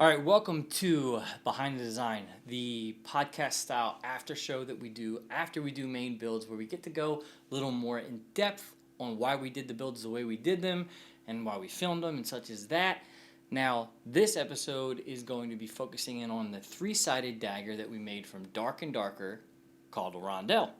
All right, welcome to Behind the Design, the podcast style after show that we do after we do main builds, where we get to go a little more in depth on why we did the builds the way we did them and why we filmed them and such as that. Now, this episode is going to be focusing in on the three-sided dagger that we made from Dark and Darker called a Rondel.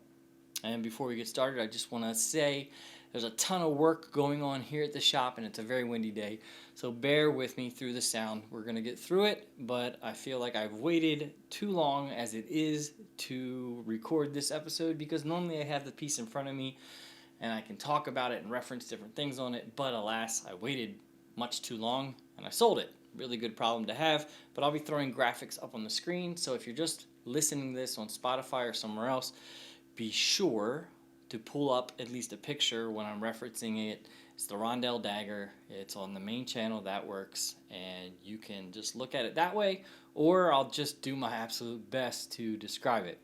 And before we get started, I just want to say there's a ton of work going on here at the shop, and it's a very windy day. So bear with me through the sound. We're going to get through it, but I feel like I've waited too long as it is to record this episode, because normally I have the piece in front of me and I can talk about it and reference different things on it. But alas, I waited much too long and I sold it. Really good problem to have, but I'll be throwing graphics up on the screen. So if you're just listening to this on Spotify or somewhere else, be sure to pull up at least a picture when I'm referencing it. It's the Rondel dagger. It's on the main channel. That works, and you can just look at it that way, or I'll just do my absolute best to describe it.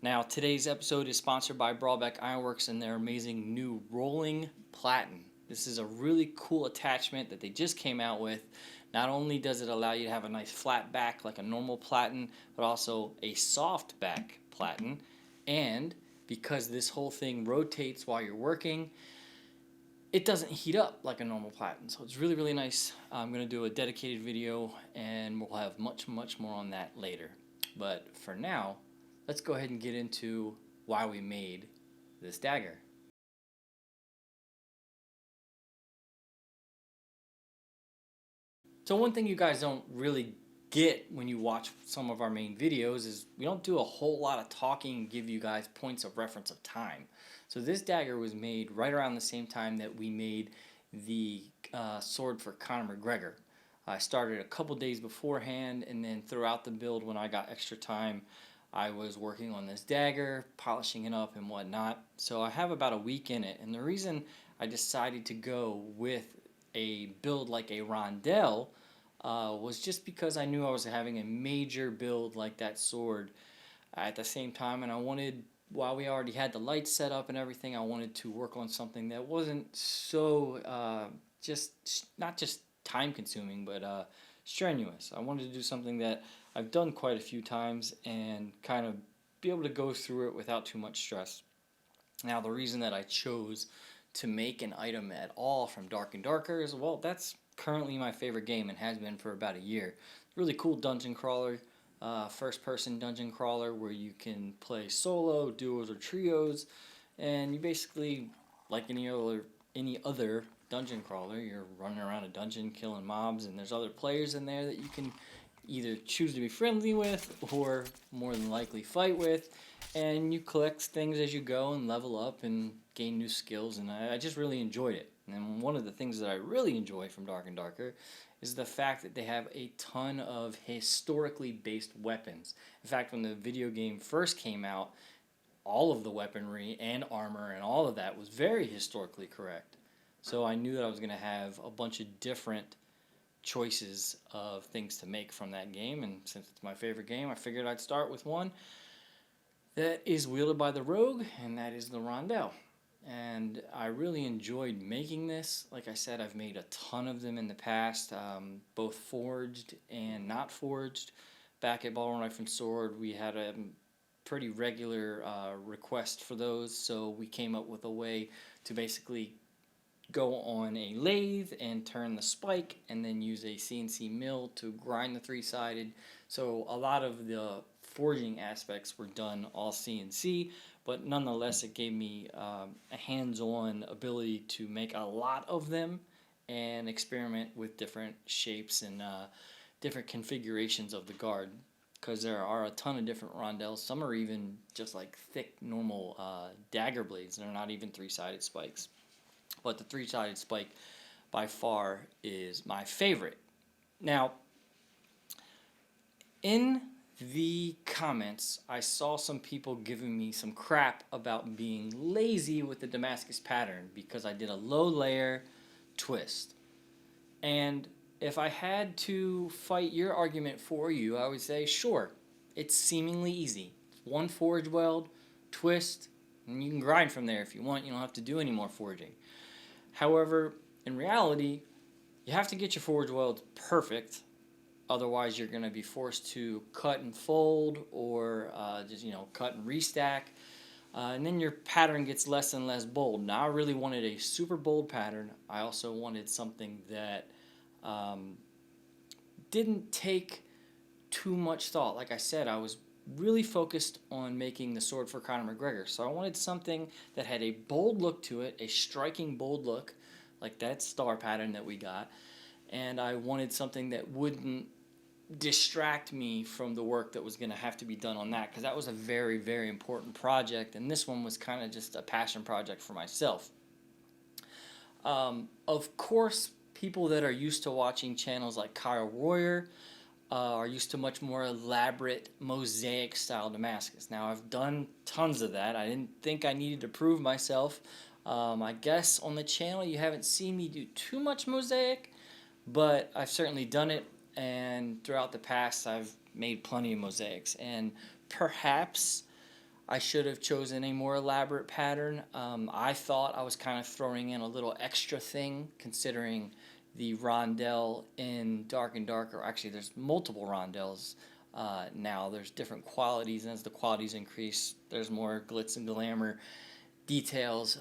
Now, today's episode is sponsored by Brawlback Ironworks and their amazing new rolling platen. This is a really cool attachment that they just came out with. Not only does it allow you to have a nice flat back like a normal platen, but also a soft back platen. And because this whole thing rotates while you're working, it doesn't heat up like a normal platen. So it's really, really nice. I'm going to do a dedicated video, and we'll have much more on that later. But for now, let's go ahead and get into why we made this dagger. So one thing you guys don't really get when you watch some of our main videos is we don't do a whole lot of talking and give you guys points of reference of time. So this dagger was made right around the same time that we made the sword for Conor McGregor. I started a couple days beforehand, and then throughout the build, when I got extra time, I was working on this dagger, polishing it up and whatnot. So I have about a week in it, and the reason I decided to go with a build like a Rondel was just because I knew I was having a major build like that sword at the same time, and I wanted, while we already had the lights set up and everything, I wanted to work on something that wasn't so not just time consuming, but strenuous. I wanted to do something that I've done quite a few times and kind of be able to go through it without too much stress. Now, the reason that I chose to make an item at all from Dark and Darker is, well, that's currently my favorite game and has been for about a year. Really cool dungeon crawler, first-person dungeon crawler where you can play solo, duos, or trios, and you basically, like any other dungeon crawler, you're running around a dungeon killing mobs, and there's other players in there that you can either choose to be friendly with or more than likely fight with, and you collect things as you go and level up and gain new skills, and I just really enjoyed it. And one of the things that I really enjoy from Dark and Darker is the fact that they have a ton of historically based weapons. In fact, when the video game first came out, all of the weaponry and armor and all of that was very historically correct. So I knew that I was going to have a bunch of different choices of things to make from that game, and since it's my favorite game, I figured I'd start with one that is wielded by the rogue, and that is the Rondel. And I really enjoyed making this. Like I said, I've made a ton of them in the past, both forged and not forged. Back at Ball Knife and Sword, we had a pretty regular request for those, so we came up with a way to basically go on a lathe and turn the spike, and then use a CNC mill to grind the three-sided. So a lot of the forging aspects were done all CNC, but nonetheless it gave me a hands-on ability to make a lot of them and experiment with different shapes and different configurations of the guard, because there are a ton of different rondels. Some are even just like thick normal dagger blades. They're not even three-sided spikes, but the three-sided spike by far is my favorite. Now, in the comments, I saw some people giving me some crap about being lazy with the Damascus pattern because I did a low layer twist. And if I had to fight your argument for you, I would say, sure, it's seemingly easy. One forge weld, twist, and you can grind from there if you want. You don't have to do any more forging. However, in reality, you have to get your forge welds perfect Otherwise, you're going to be forced to cut and fold, or just, cut and restack. And then your pattern gets less and less bold. Now I really wanted a super bold pattern. I also wanted something that didn't take too much thought. Like I said, I was really focused on making the sword for Conor McGregor. So I wanted something that had a bold look to it, a striking bold look, like that star pattern that we got. And I wanted something that wouldn't distract me from the work that was going to have to be done on that, because that was a very, very important project, and this one was kind of just a passion project for myself. Of course, people that are used to watching channels like Kyle Royer are used to much more elaborate mosaic style Damascus. Now, I've done tons of that. I didn't think I needed to prove myself. I guess on the channel you haven't seen me do too much mosaic, but I've certainly done it, and throughout the past I've made plenty of mosaics, and perhaps I should have chosen a more elaborate pattern. I thought I was kind of throwing in a little extra thing, considering the Rondel in Dark and Darker. Actually, there's multiple Rondels now. There's different qualities, and as the qualities increase, there's more glitz and glamour details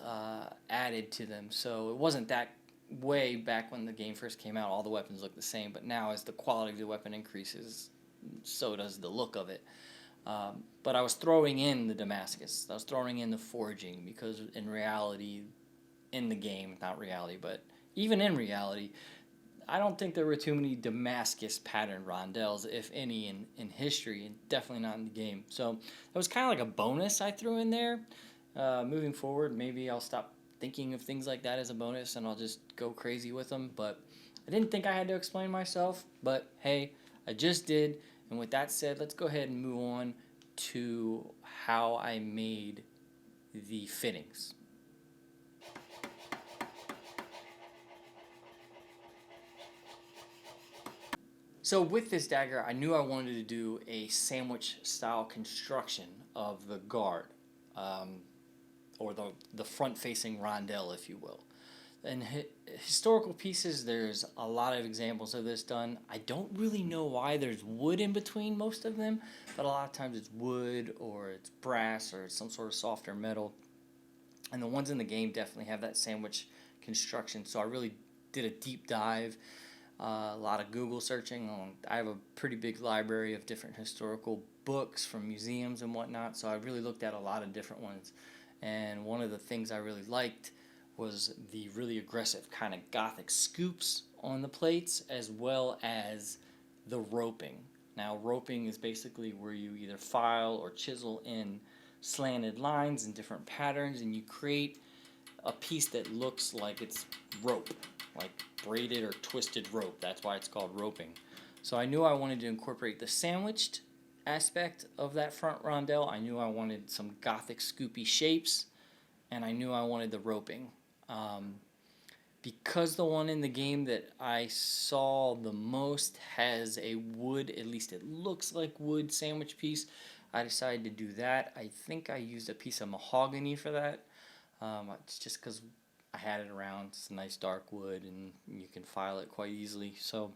added to them. So it wasn't that way back when the game first came out. All the weapons look the same, but now as the quality of the weapon increases, so does the look of it. But I was throwing in the Damascus. I was throwing in the forging, because in reality, in the game, not reality, but even in reality, I don't think there were too many Damascus pattern Rondels, if any, in history, and definitely not in the game. So that was kind of like a bonus I threw in there. Moving forward, maybe I'll stop thinking of things like that as a bonus and I'll just go crazy with them. But I didn't think I had to explain myself, but hey, I just did. And with that said, let's go ahead and move on to how I made the fittings. So with this dagger, I knew I wanted to do a sandwich style construction of the guard, or the front facing rondel, if you will. In historical pieces, there's a lot of examples of this done. I don't really know why there's wood in between most of them, but a lot of times it's wood or it's brass or it's some sort of softer metal. And the ones in the game definitely have that sandwich construction, so I really did a deep dive. A lot of Google searching. I have a pretty big library of different historical books from museums and whatnot, so I really looked at a lot of different ones. And one of the things I really liked was the really aggressive kind of gothic scoops on the plates, as well as the roping. Now, roping is basically where you either file or chisel in slanted lines in different patterns, and you create a piece that looks like it's rope, like braided or twisted rope. That's why it's called roping. So I knew I wanted to incorporate the sandwiched aspect of that front rondel. I knew I wanted some gothic scoopy shapes, and I knew I wanted the roping. Because the one in the game that I saw the most has a wood, at least it looks like wood sandwich piece, I decided to do that. I think I used a piece of mahogany for that. It's just because I had it around. It's a nice dark wood and you can file it quite easily. So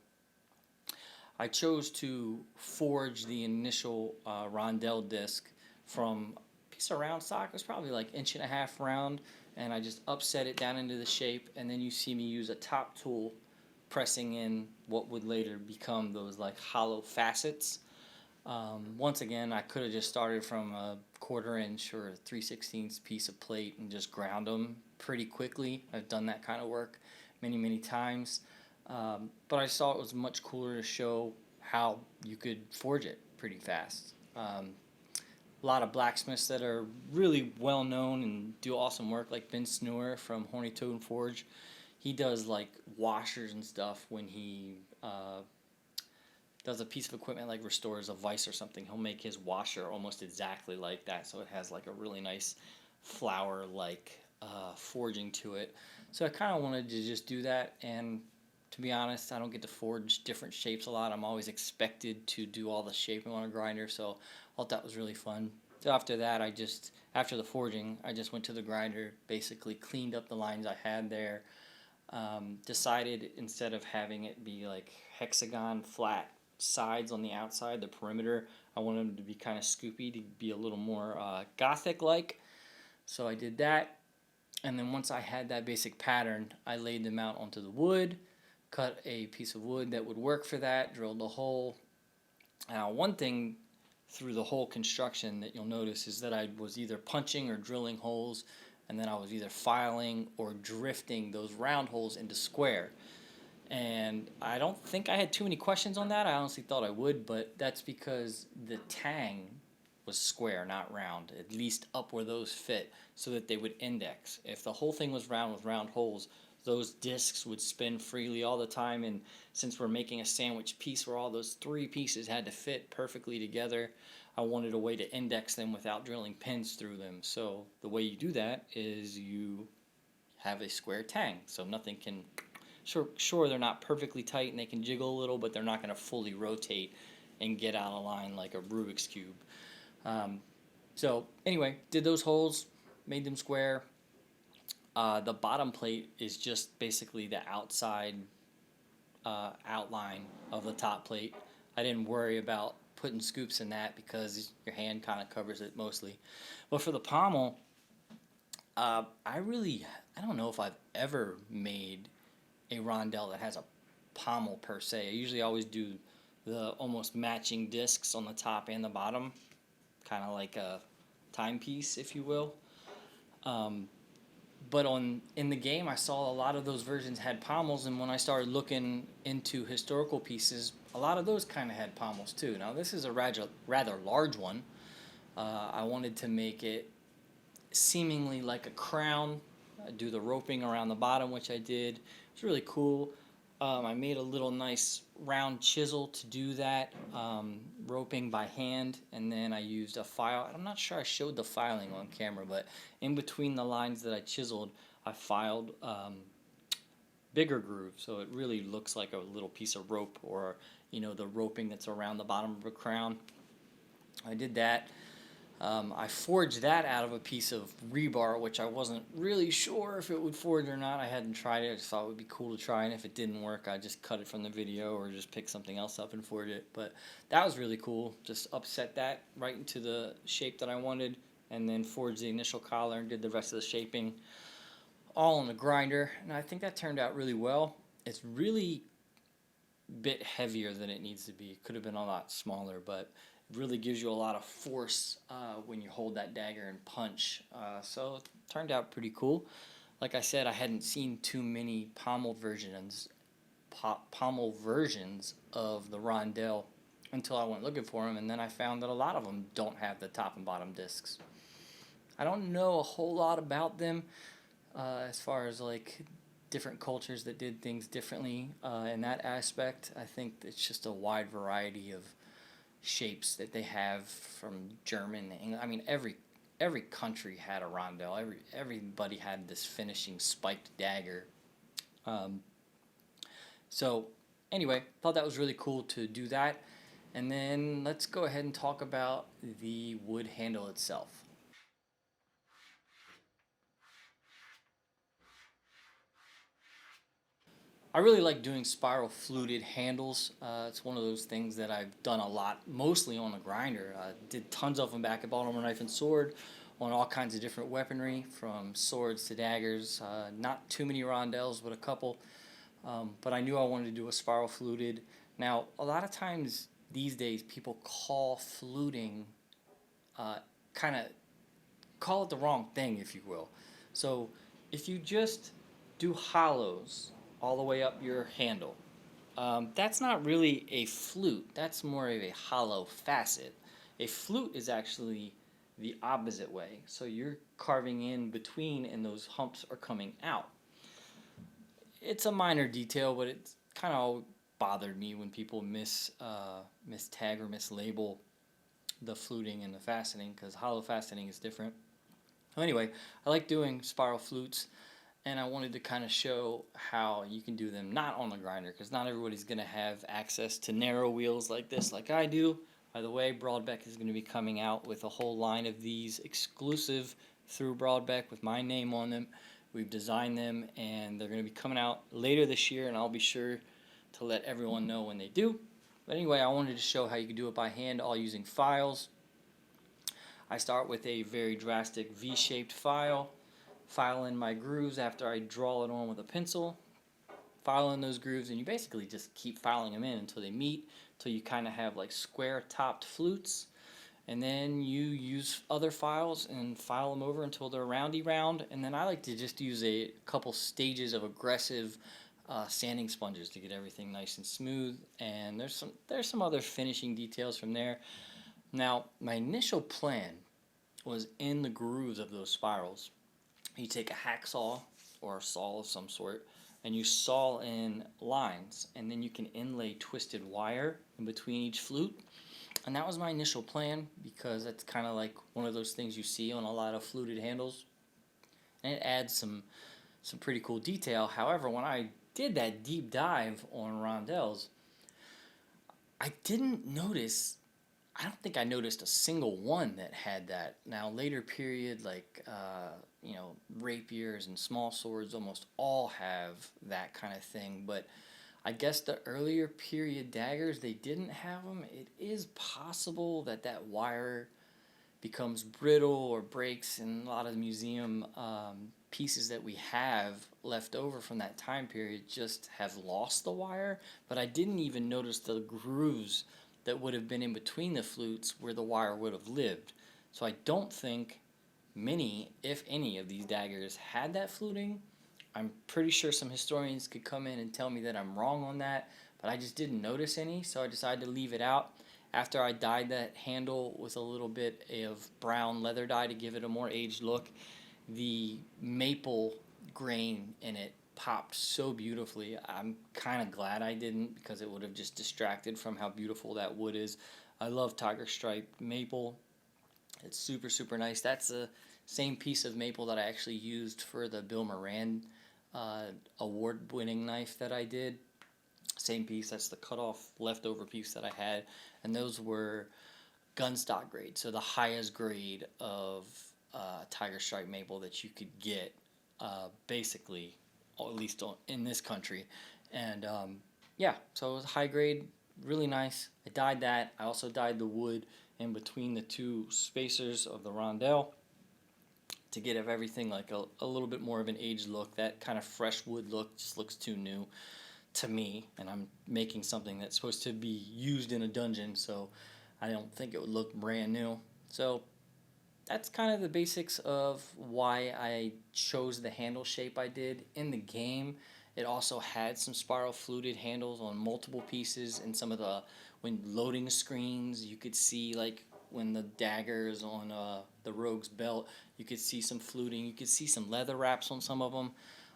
I chose to forge the initial rondel disc from a piece of round stock. It was probably like 1.5 inch round, and I just upset it down into the shape, and then you see me use a top tool pressing in what would later become those like hollow facets. Once again, I could have just started from a 1/4 inch or a 3/16 piece of plate and just ground them pretty quickly. I've done that kind of work many times, but I saw it was much cooler to show how you could forge it pretty fast. A lot of blacksmiths that are really well known and do awesome work, like Ben Snore from Horny Toad Forge. He does like washers and stuff when he does a piece of equipment like restores a vise or something. He'll make his washer almost exactly like that, so it has like a really nice flower-like forging to it. So I kind of wanted to just do that, and to be honest, I don't get to forge different shapes a lot. I'm always expected to do all the shaping on a grinder, so I thought that was really fun. So after that, after the forging, I just went to the grinder, basically cleaned up the lines I had there, decided instead of having it be like hexagon flat sides on the outside, the perimeter, I wanted them to be kind of scoopy to be a little more gothic-like. So I did that, and then once I had that basic pattern, I laid them out onto the wood, cut a piece of wood that would work for that, drilled a hole. Now, one thing through the whole construction that you'll notice is that I was either punching or drilling holes, and then I was either filing or drifting those round holes into square. And I don't think I had too many questions on that. I honestly thought I would, but that's because the tang was square, not round, at least up where those fit, so that they would index. If the whole thing was round with round holes, those discs would spin freely all the time, and since we're making a sandwich piece where all those three pieces had to fit perfectly together, I wanted a way to index them without drilling pins through them. So the way you do that is you have a square tang, so nothing can... Sure, they're not perfectly tight and they can jiggle a little, but they're not going to fully rotate and get out of line like a Rubik's Cube. So anyway, did those holes, made them square. The bottom plate is just basically the outside outline of the top plate. I didn't worry about putting scoops in that because your hand kind of covers it mostly. But for the pommel, I don't know if I've ever made a rondel that has a pommel per se. I usually always do the almost matching discs on the top and the bottom, kind of like a timepiece, if you will. But in the game, I saw a lot of those versions had pommels, and when I started looking into historical pieces, a lot of those kind of had pommels too. Now this is a rather large one. I wanted to make it seemingly like a crown. I do the roping around the bottom, which I did. It's really cool. I made a little nice round chisel to do that, roping by hand, and then I used a file. I'm not sure I showed the filing on camera, but in between the lines that I chiseled, I filed bigger grooves, so it really looks like a little piece of rope, or the roping that's around the bottom of a crown. I did that. I forged that out of a piece of rebar, which I wasn't really sure if it would forge or not. I hadn't tried it. I just thought it would be cool to try, and if it didn't work, I'd just cut it from the video or just pick something else up and forge it. But that was really cool. Just upset that right into the shape that I wanted, and then forged the initial collar and did the rest of the shaping all on the grinder. And I think that turned out really well. It's really a bit heavier than it needs to be. It could have been a lot smaller, but really gives you a lot of force when you hold that dagger and punch. So it turned out pretty cool. Like I said, I hadn't seen too many pommel versions of the rondel until I went looking for them, and then I found that a lot of them don't have the top and bottom discs. I don't know a whole lot about them as far as like different cultures that did things differently in that aspect. I think it's just a wide variety of shapes that they have, from German, English. I mean, every country had a rondel. Everybody had this finishing spiked dagger. So anyway, thought that was really cool to do that. And then let's go ahead and talk about the wood handle itself. I really like doing spiral fluted handles. It's one of those things that I've done a lot, mostly on the grinder. Did tons of them back at Baltimore Knife and Sword on all kinds of different weaponry, from swords to daggers. Not too many rondels, but a couple. But I knew I wanted to do a spiral fluted. Now, a lot of times these days, people call fluting, kind of call it the wrong thing, if you will. So if you just do hollows all the way up your handle, that's not really a flute. That's more of a hollow facet. A flute is actually the opposite way. So you're carving in between and those humps are coming out. It's a minor detail, but it's kind of bothered me when people mistag or mislabel the fluting and the faceting, because hollow faceting is different. So anyway, I like doing spiral flutes, and I wanted to kind of show how you can do them not on the grinder, because not everybody's going to have access to narrow wheels like this like I do. By the way, Broadbeck is going to be coming out with a whole line of these exclusive through Broadbeck with my name on them. We've designed them, and they're going to be coming out later this year, and I'll be sure to let everyone know when they do. But anyway, I wanted to show how you can do it by hand, all using files. I start with a very drastic V-shaped file in my grooves after I draw it on with a pencil, file in those grooves, and you basically just keep filing them in until they meet, until you kind of have like square-topped flutes. And then you use other files and file them over until they're roundy round. And then I like to just use a couple stages of aggressive sanding sponges to get everything nice and smooth. And there's some other finishing details from there. Now, my initial plan was in the grooves of those spirals. You take a hacksaw or a saw of some sort, and you saw in lines, and then you can inlay twisted wire in between each flute. And that was my initial plan, because that's kind of like one of those things you see on a lot of fluted handles, and it adds some pretty cool detail. However, when I did that deep dive on Rondels, I didn't notice, I don't think I noticed a single one that had that. Now, later period, like rapiers and small swords almost all have that kind of thing, but I guess the earlier period daggers, they didn't have them. It is possible that that wire becomes brittle or breaks, and a lot of the museum pieces that we have left over from that time period just have lost the wire. But I didn't even notice the grooves that would have been in between the flutes where the wire would have lived. So I don't think many, if any, of these daggers had that fluting. I'm pretty sure some historians could come in and tell me that I'm wrong on that, but I just didn't notice any, so I decided to leave it out. After I dyed that handle with a little bit of brown leather dye to give it a more aged look, the maple grain in it popped so beautifully. I'm kind of glad I didn't, because it would have just distracted from how beautiful that wood is. I love tiger striped maple. It's super, super nice. That's the same piece of maple that I actually used for the Bill Moran award-winning knife that I did. Same piece. That's the cut-off leftover piece that I had, and those were gunstock grade, so the highest grade of tiger stripe maple that you could get, basically, or at least in this country. And yeah, so it was high grade, really nice. I dyed that. I also dyed the wood in between the two spacers of the rondel to get everything like a little bit more of an aged look. That kind of fresh wood look just looks too new to me, and I'm making something that's supposed to be used in a dungeon, so I don't think it would look brand new. So that's kind of the basics of why I chose the handle shape I did. In the game, it also had some spiral fluted handles on multiple pieces, and some of the, when loading screens, you could see, like when the dagger is on the rogue's belt, you could see some fluting, you could see some leather wraps on some of them.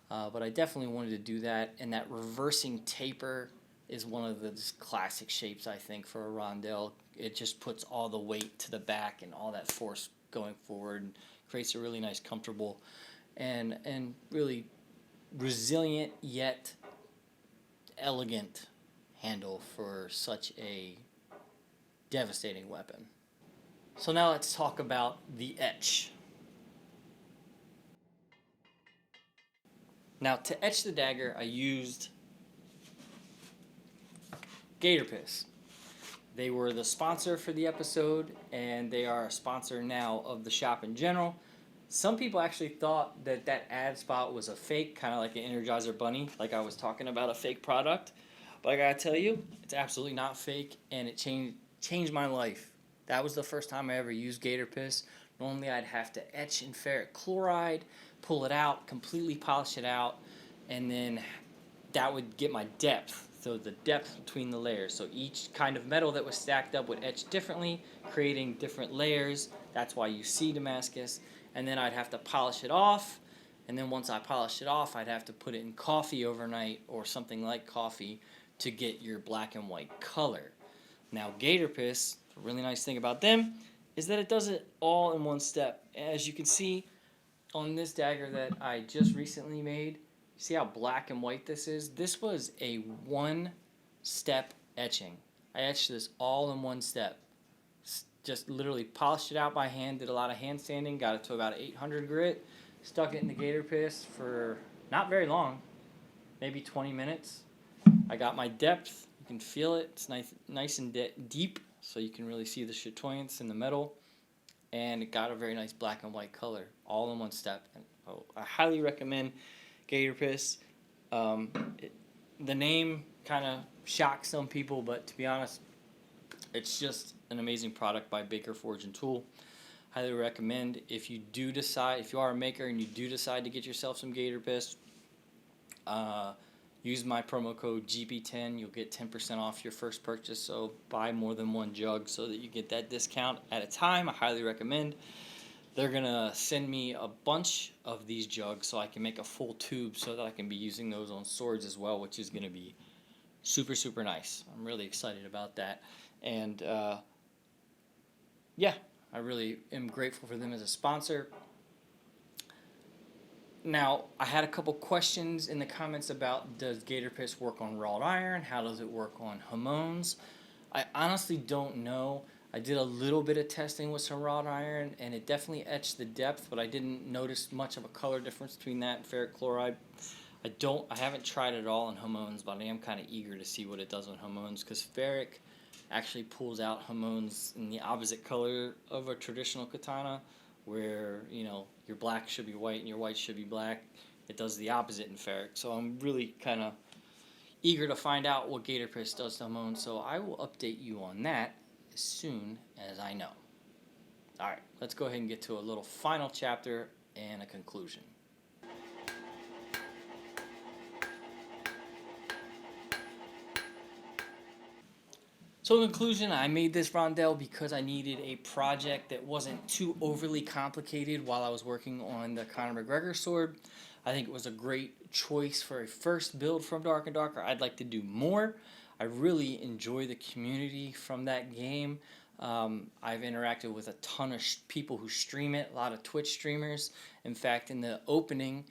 But I definitely wanted to do that, and that reversing taper is one of the just classic shapes, I think, for a rondel. It just puts all the weight to the back and all that force going forward, and creates a really nice, comfortable, and really resilient yet elegant handle for such a devastating weapon. So now let's talk about the etch. Now, to etch the dagger, I used GatorPist. They were the sponsor for the episode, and they are a sponsor now of the shop in general. Some people actually thought that that ad spot was a fake, kind of like an Energizer Bunny, like I was talking about a fake product. But I gotta tell you, it's absolutely not fake, and it changed my life. That was the first time I ever used GatorPist. Normally I'd have to etch in ferric chloride, pull it out, completely polish it out, and then that would get my depth. So the depth between the layers. So each kind of metal that was stacked up would etch differently, creating different layers. That's why you see Damascus. And then I'd have to polish it off. And then once I polished it off, I'd have to put it in coffee overnight or something like coffee to get your black and white color. Now GatorPist, the really nice thing about them is that it does it all in one step. As you can see on this dagger that I just recently made, see how black and white this is? This was a one-step etching. I etched this all in one step. Just literally polished it out by hand, did a lot of hand sanding, got it to about 800 grit, stuck it in the GatorPist for not very long, maybe 20 minutes. I got my depth. You can feel it. It's nice and deep, so you can really see the chatoyance in the metal. And it got a very nice black and white color, all in one step. And I highly recommend GatorPist. The name kind of shocks some people, but to be honest, it's just an amazing product by Baker Forge and Tool. Highly recommend. If you are a maker and you do decide to get yourself some GatorPist, use my promo code GP10. You'll get 10% off your first purchase. So buy more than one jug so that you get that discount at a time. I highly recommend. They're going to send me a bunch of these jugs so I can make a full tube so that I can be using those on swords as well, which is going to be super, super nice. I'm really excited about that. And yeah, I really am grateful for them as a sponsor. Now, I had a couple questions in the comments about, does GatorPist work on wrought iron? How does it work on Hamones? I honestly don't know. I did a little bit of testing with some wrought iron, and it definitely etched the depth, but I didn't notice much of a color difference between that and ferric chloride. I haven't tried it at all on Hamones, but I am kind of eager to see what it does on Hamones, because ferric actually pulls out Hamones in the opposite color of a traditional katana, where, you know, your black should be white and your white should be black. It does the opposite in ferric. So I'm really kind of eager to find out what GatorPist does to Hamones, so I will update you on that as soon as I know. Alright, let's go ahead and get to a little final chapter and a conclusion. So in conclusion, I made this rondel because I needed a project that wasn't too overly complicated while I was working on the Conor McGregor sword. I think it was a great choice for a first build from Dark and Darker. I'd like to do more. I really enjoy the community from that game. I've interacted with a ton of people who stream it, a lot of Twitch streamers. In fact, in the opening,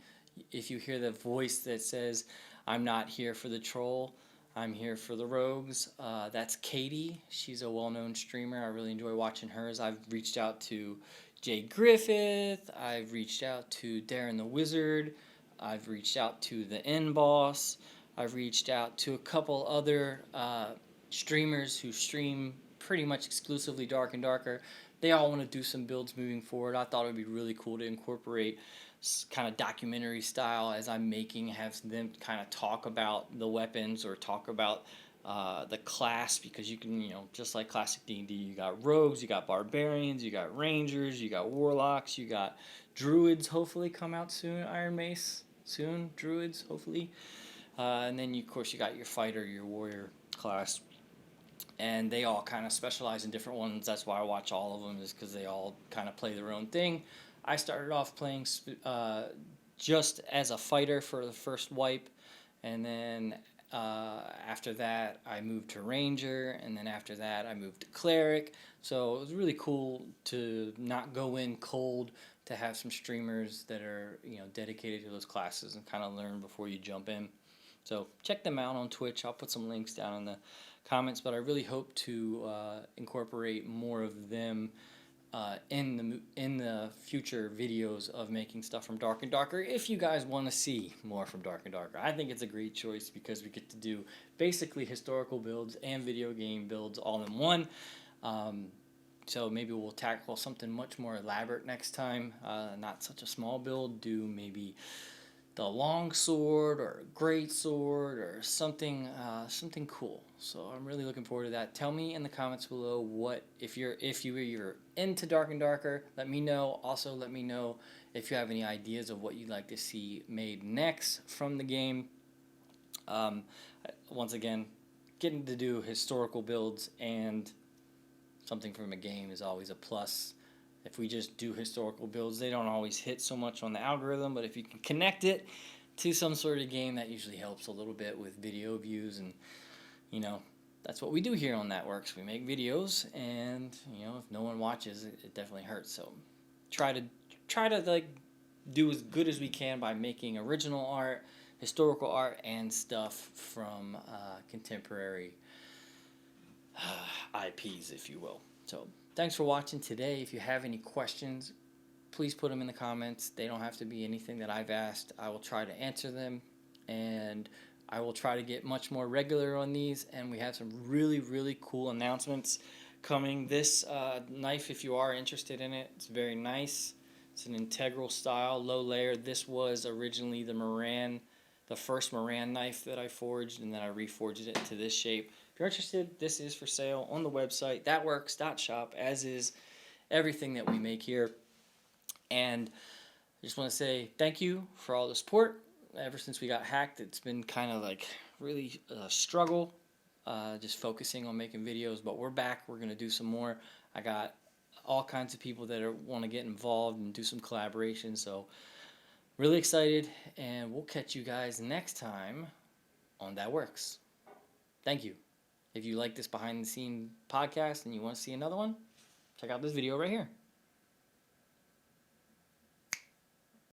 if you hear the voice that says, "I'm not here for the troll, I'm here for the rogues," that's Katie. She's a well-known streamer. I really enjoy watching hers. I've reached out to Jay Griffith. I've reached out to Darren the Wizard. I've reached out to the N-Boss. I've reached out to a couple other streamers who stream pretty much exclusively Dark and Darker. They all want to do some builds moving forward. I thought it would be really cool to incorporate kind of documentary style as I'm making, have them kind of talk about the weapons or talk about the class, because you can, you know, just like classic D&D, you got rogues, you got barbarians, you got rangers, you got warlocks, you got druids, hopefully come out soon, Iron Mace soon, druids, hopefully. And then, of course, you got your fighter, your warrior class. And they all kind of specialize in different ones. That's why I watch all of them, is because they all kind of play their own thing. I started off playing just as a fighter for the first wipe. And then after that, I moved to ranger. And then after that, I moved to cleric. So it was really cool to not go in cold, to have some streamers that are, you know, dedicated to those classes and kind of learn before you jump in. So check them out on Twitch. I'll put some links down in the comments, but I really hope to incorporate more of them in the future videos of making stuff from Dark and Darker, if you guys want to see more from Dark and Darker. I think it's a great choice because we get to do basically historical builds and video game builds all in one. So maybe we'll tackle something much more elaborate next time, not such a small build, do maybe the long sword or great sword or something cool. So I'm really looking forward to that. Tell me in the comments below what if you're into Dark and Darker. Let me know. Also, let me know if you have any ideas of what you'd like to see made next from the game. Once again, getting to do historical builds and something from a game is always a plus. If we just do historical builds, they don't always hit so much on the algorithm, but if you can connect it to some sort of game, that usually helps a little bit with video views. And, you know, that's what we do here on Networks. We make videos, and, you know, if no one watches, it definitely hurts. So try to like do as good as we can by making original art, historical art, and stuff from contemporary IPs, if you will. So thanks for watching today. If you have any questions, please put them in the comments. They don't have to be anything that I've asked. I will try to answer them. And I will try to get much more regular on these, and we have some really, really cool announcements coming. This knife, if you are interested in it, it's very nice. It's an integral style, low layer. This was originally the first Moran knife that I forged, and then I reforged it into this shape. If you're interested, this is for sale on the website, thatworks.shop, as is everything that we make here. And I just want to say thank you for all the support. Ever since we got hacked, it's been kind of like really a struggle, just focusing on making videos. But we're back. We're going to do some more. I got all kinds of people that want to get involved and do some collaboration. So really excited, and we'll catch you guys next time on That Works. Thank you. If you like this behind the scene podcast and you want to see another one, check out this video right here.